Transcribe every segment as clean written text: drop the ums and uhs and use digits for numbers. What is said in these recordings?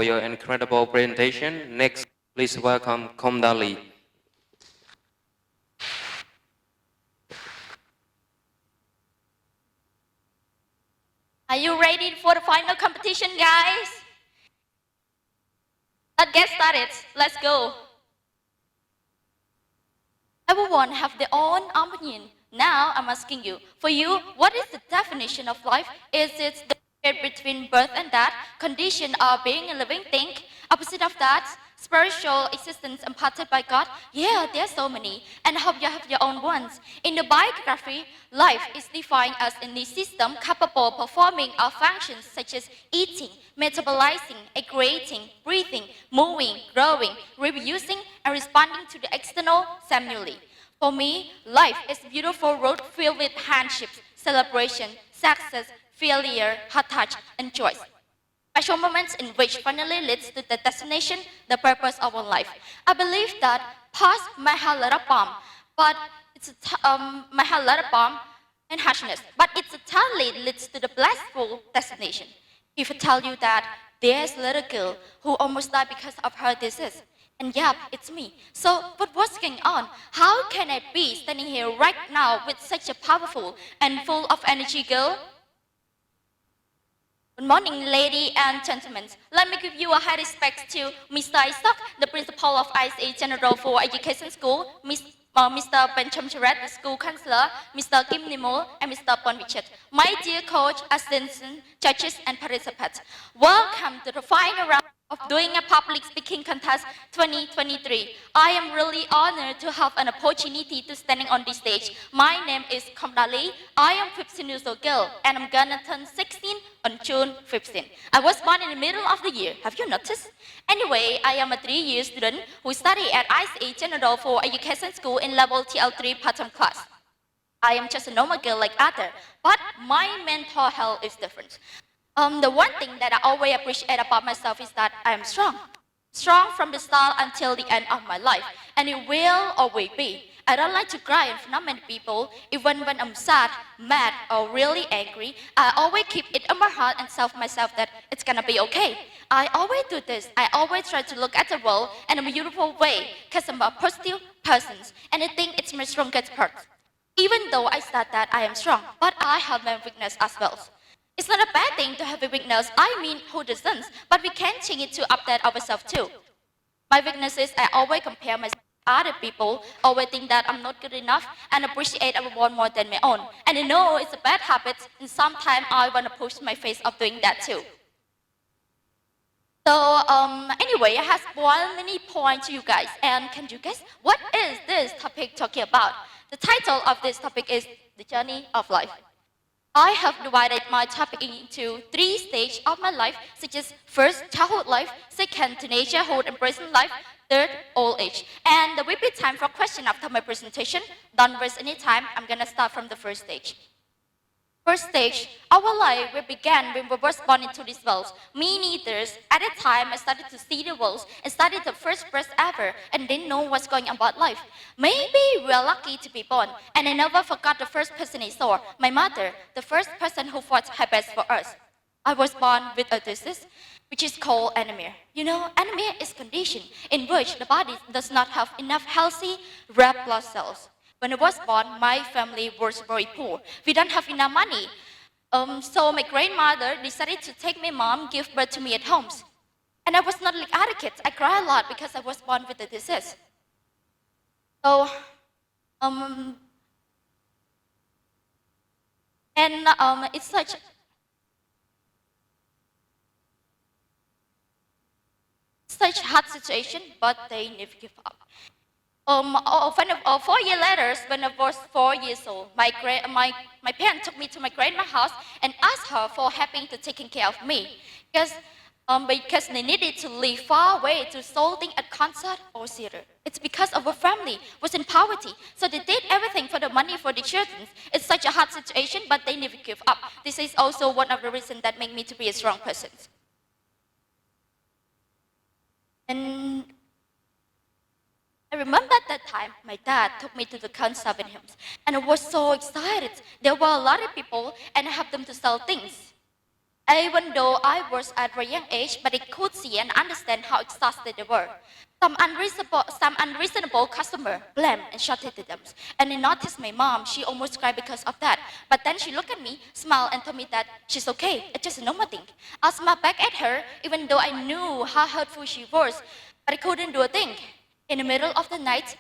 for your incredible presentation. Next, please welcome Khom Daly. Are you ready for the final competition, guys? Let's get started. Let's go. Everyone have their own opinion. Now I'm asking you, for you, what is the definition of life? Is it the period between birth and death, condition of being a living thing, opposite of that, spiritual existence imparted by God? Yeah, there are so many, and I hope you have your own ones. In the biography, life is defined as any system capable of performing our functions such as eating, metabolizing, aggregating, breathing, moving, growing, reproducing, and responding to the external stimuli. For me, life is a beautiful road filled with hardships, celebration, success, failure, hard touch, and joy. Special moments in which finally leads to the destination, the purpose of our life. I believe that past may have a lot of bomb, but may have a lot of bomb and harshness, but it totally leads to the blissful destination. If I tell you that there's a little girl who almost died because of her disease, and yeah, it's me. So, but what's going on? How can I be standing here right now with such a powerful and full of energy girl? Good morning, ladies and gentlemen. Let me give you a high respect to Mr. Isaac, the principal of ISA General for Education School, Mr. Benjamin Charet, the school counselor, Mr. Kim Nimo, and Mr. Bon Richard. My dear coach, assistants, judges, and participants, welcome to the final round of doing a public speaking contest 2023. I am really honored to have an opportunity to standing on this stage. My name is Khom Daly. I am 15 years old girl, and I'm gonna turn 16 on June 15. I was born in the middle of the year. Have you noticed? Anyway, I am a 3-year student who study at ISA General for Education School in level TL3 part-time class. I am just a normal girl like other, but my mental health is different. The one thing that I always appreciate about myself is that I am strong. Strong from the start until the end of my life, and it will always be. I don't like to cry in front of many people. Even when I'm sad, mad, or really angry, I always keep it in my heart and tell myself that it's gonna be okay. I always do this. I always try to look at the world in a beautiful way, because I'm a positive person, and I think it's my strongest part. Even though I said that I am strong, but I have my weakness as well. It's not a bad thing to have a weakness. I mean, who doesn't? But we can change it to update ourselves too. My weakness is I always compare myself to other people, always think that I'm not good enough, and appreciate everyone more than my own. And I know it's a bad habit, and sometimes I want to push my face of doing that too. So anyway, I have one mini point to you guys. And can you guess what is this topic talking about? The title of this topic is The Journey of Life. I have divided my topic into 3 stages of my life, such as first, childhood life, second, teenagerhood and present life, third, old age. And there will be time for question after my presentation. Don't waste any time. I'm gonna start from the first stage. First stage, our life will begin when we were born into this world. Me neither. At that time, I started to see the world and started the first breath ever and didn't know what's going on about life. Maybe we are lucky to be born, and I never forgot the first person I saw, my mother, the first person who fought her best for us. I was born with a disease, which is called anemia. You know, anemia is a condition in which the body does not have enough healthy red blood cells. When I was born, my family was very poor. We don't have enough money. So my grandmother decided to take my mom, give birth to me at home. And I was not like other kids. I cried a lot because I was born with the disease. So, it's such a hard situation, but they never give up. 4 years later, when I was 4 years old, my parents took me to my grandma's house and asked her for helping to taking care of me, because they needed to live far away to holding a concert or theater. It's because our family was in poverty, so they did everything for the money for the children. It's such a hard situation, but they never give up. This is also one of the reasons that make me to be a strong person. And I remember at that time, my dad took me to the concert with him, and I was so excited. There were a lot of people, and I helped them to sell things. Even though I was at a young age, but I could see and understand how exhausted they were. Some unreasonable customer blamed and shouted at them. And I noticed my mom, she almost cried because of that. But then she looked at me, smiled, and told me that she's okay, it's just a normal thing. I smiled back at her, even though I knew how hurtful she was, but I couldn't do a thing. In the middle of the night,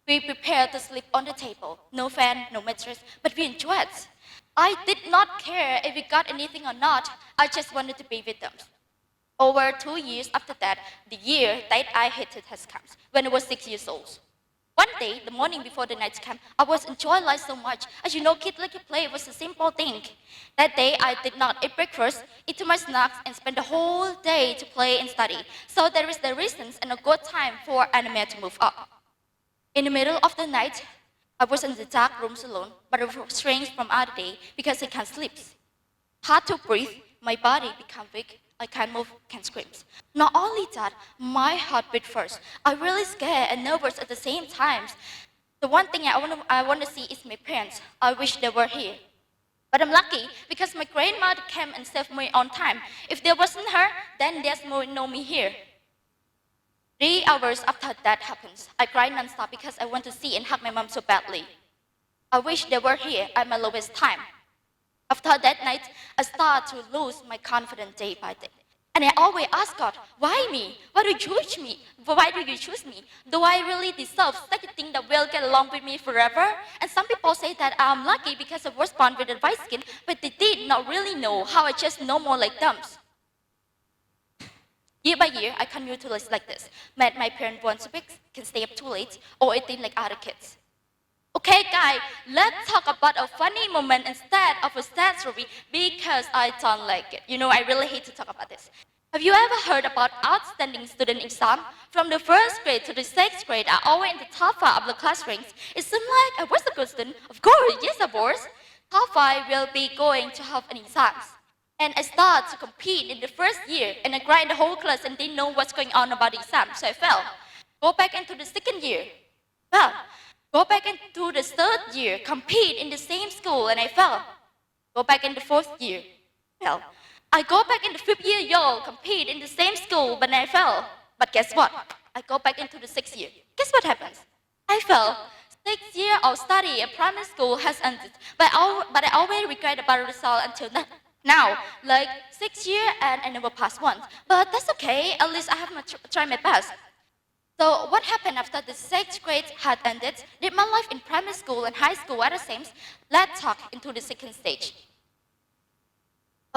we prepared to sleep on the table. No fan, no mattress, but we enjoyed it. I did not care if we got anything or not. I just wanted to be with them. Over 2 years after that, the year that I hated has come, when I was 6 years old. One day, the morning before the night camp, I was enjoying life so much. As you know, kids like to play was a simple thing. That day, I did not eat breakfast, eat my snacks, and spend the whole day to play and study. So there is the reasons and a good time for anime to move up. In the middle of the night, I was in the dark rooms alone, but it was strange from other day because I can't sleep. Hard to breathe, my body become weak, I can't move, can't scream. Not only that, my heart beat first. I'm really scared and nervous at the same time. The one thing I want to see is my parents. I wish they were here. But I'm lucky because my grandmother came and saved me on time. If there wasn't her, then there's no me here. 3 hours after that happens, I cried nonstop because I want to see and hug my mom so badly. I wish they were here at my lowest time. After that night, I started to lose my confidence day by day. And I always ask God, why me? Why do you choose me? Why do you choose me? Do I really deserve such a thing that will get along with me forever? And some people say that I'm lucky because I was born with a white skin, but they did not really know how I just know more like them. Year by year, I continue to live like this. Met my parents once a week, can stay up too late, or eating like other kids. Okay, guys, let's talk about a funny moment instead of a sad story because I don't like it. You know, I really hate to talk about this. Have you ever heard about outstanding student exam? From the first grade to the sixth grade, I always in the top 5 of the class ranks. It seemed like I was a good student. Of course, yes, of course. Top 5 will be going to have an exams. And I started to compete in the first year, and I cried in the whole class and didn't know what's going on about the exam, so I fell. Go back into the second year. Well, go back into the third year, compete in the same school, and I fell. Go back in the fourth year. Well, I go back in the fifth year, compete in the same school, but I fell. But guess what? I go back into the sixth year. Guess what happens? I fell. 6 years of study at primary school has ended, but I always regret about the result until now. Like 6 years and I never passed once. But that's okay, at least I have tried my best. So what happened after the 6th grade had ended? Did my life in primary school and high school were the same? Let's talk into the second stage.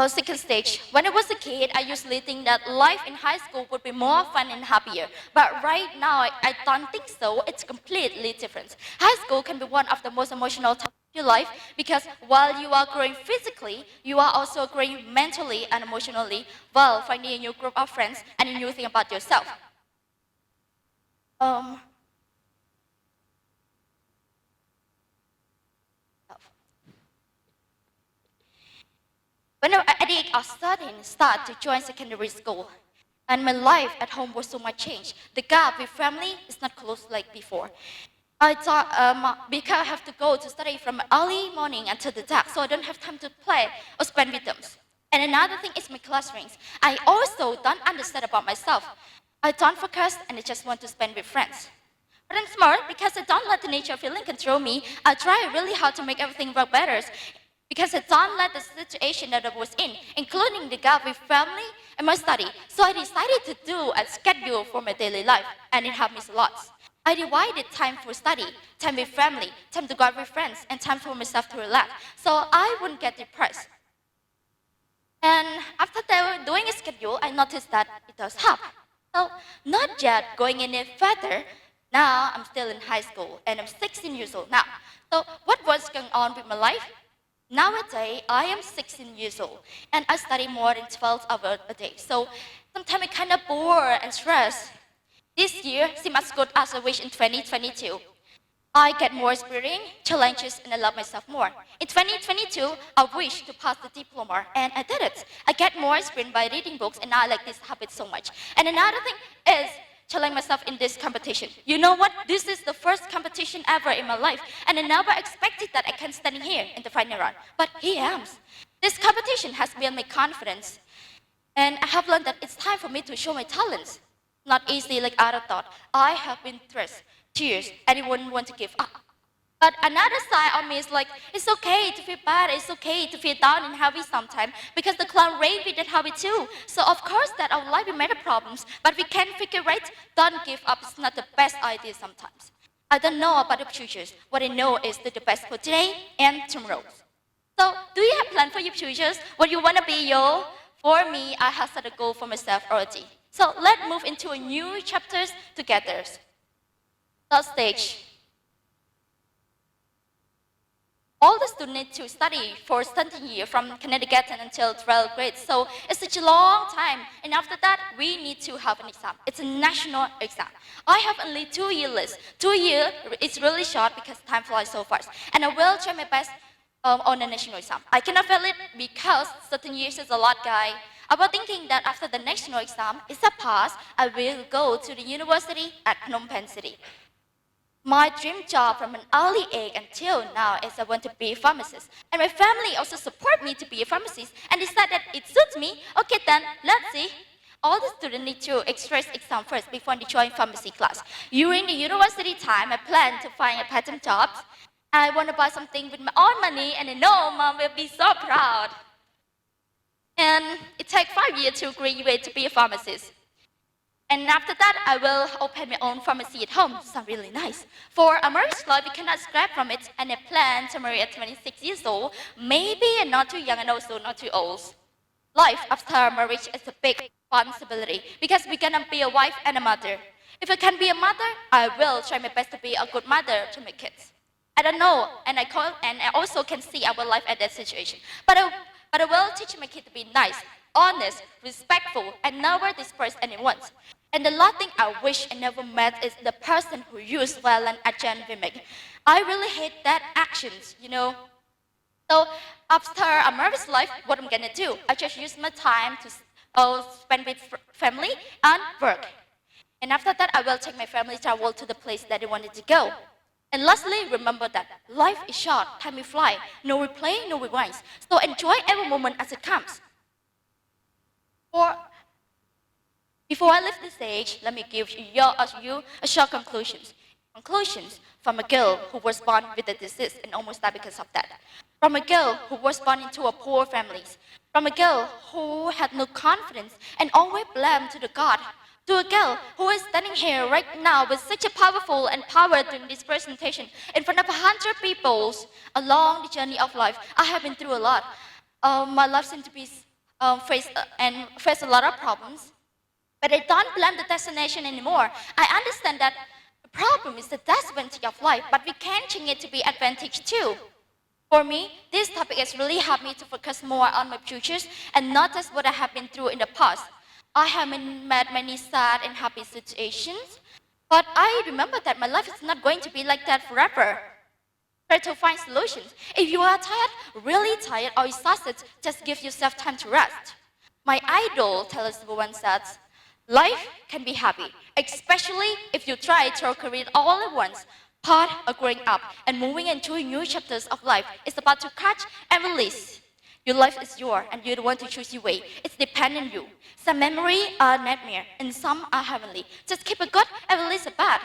Second stage. When I was a kid, I usually think that life in high school would be more fun and happier. But right now, I don't think so. It's completely different. High school can be one of the most emotional times of your life because while you are growing physically, you are also growing mentally and emotionally while finding a new group of friends and a new thing about yourself. When I at the age of 13, started to join secondary school, and my life at home was so much changed. The gap with family is not close like before. I thought because I have to go to study from early morning until the dark, so I don't have time to play or spend with them. And another thing is my class ranks. I also don't understand about myself. I don't focus and I just want to spend with friends. But I'm smart because I don't let the nature feeling control me. I try really hard to make everything work better because I don't let the situation that I was in, including the gap with family and my study. So I decided to do a schedule for my daily life, and it helped me a lot. I divided time for study, time with family, time to go out with friends, and time for myself to relax, so I wouldn't get depressed. And after doing a schedule, I noticed that it does help. So, not yet going any further. Now I'm still in high school, and I'm 16 years old now. So, what was going on with my life? Nowadays, I am 16 years old, and I study more than 12 hours a day. So sometimes I kind of bored and stressed. This year seems as good as I wish in 2022. I get more experience, challenges, and I love myself more. In 2022, I wish to pass the diploma, and I did it. I get more experience by reading books, and I like this habit so much. And another thing is challenge myself in this competition. You know what? This is the first competition ever in my life, and I never expected that I can stand here in the final round. But here I am. This competition has built my confidence, and I have learned that it's time for me to show my talents. Not easy like I thought. I have been stressed, tears, and I wouldn't want to give up. But another side of me is like, it's okay to feel bad, it's okay to feel down and heavy sometimes, because the clown raised me that heavy too. So of course that our life will many problems, but we can figure it. Don't give up, it's not the best idea sometimes. I don't know about the futures. What I know is that the best for today and tomorrow. So, do you have plan for your futures? What you want to be, yo? For me, I have set a goal for myself already. So, let's move into a new chapters together. Third stage. All the students need to study for 17 years from kindergarten until 12th grade. So it's such a long time. And after that, we need to have an exam. It's a national exam. I have only 2 years list. 2 years is really short because time flies so fast. And I will try my best on the national exam. I cannot fail it because 13 years is a lot, guy. I was thinking that after the national exam is a pass, I will go to the university at Phnom Penh City. My dream job from an early age until now is I want to be a pharmacist. And my family also support me to be a pharmacist and decide that it suits me. Okay then, let's see. All the students need to express exam first before they join pharmacy class. During the university time, I plan to find a part-time job. I want to buy something with my own money and I know mom will be so proud. And it takes 5 years to graduate to be a pharmacist. And after that, I will open my own pharmacy at home. Sounds really nice. For a marriage life, we cannot scrap from it, and I plan to marry at 26 years old. Maybe I'm not too young and also not too old. Life after marriage is a big responsibility because we're gonna be a wife and a mother. If I can be a mother, I will try my best to be a good mother to my kids. I don't know, and I also can see our life at that situation. But I will teach my kid to be nice, honest, respectful, and never disperse anyone. And the last thing I wish I never met is the person who used violence against women. I really hate that actions, you know. So after a marriage life, what I'm gonna do? I just use my time to spend with family and work. And after that, I will take my family travel to the place that they wanted to go. And lastly, remember that life is short, time will fly, no replay, no rewinds. So enjoy every moment as it comes. Before I leave this stage, let me give you a short conclusions. Conclusions from a girl who was born with a disease and almost died because of that. From a girl who was born into a poor family. From a girl who had no confidence and always blamed to the God. To a girl who is standing here right now with such a powerful and power during this presentation in front of 100 people along the journey of life. I have been through a lot. My life seemed to be face a lot of problems. But I don't blame the destination anymore. I understand that the problem is the disadvantage of life, but we can change it to be advantage too. For me, this topic has really helped me to focus more on my futures and not just what I have been through in the past. I have met many sad and happy situations, but I remember that my life is not going to be like that forever. Try to find solutions. If you are tired, really tired or exhausted, just give yourself time to rest. My idol tells us once that life can be happy, especially if you try to create all at once. Part of growing up and moving into new chapters of life is about to catch and release. Your life is yours and you're the one to choose your way. It's dependent on you. Some memories are nightmare and some are heavenly. Just keep a good and release a bad.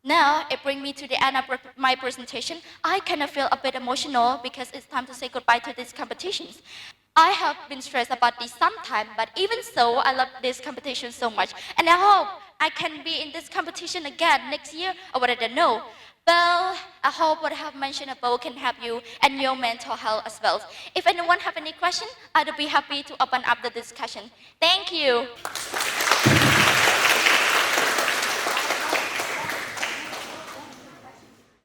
Now, it brings me to the end of my presentation. I kind of feel a bit emotional because it's time to say goodbye to these competitions. I have been stressed about this sometime, but even so, I love this competition so much. And I hope I can be in this competition again next year, or what I don't know. Well, I hope what I have mentioned above can help you and your mental health as well. If anyone have any question, I'd be happy to open up the discussion. Thank you.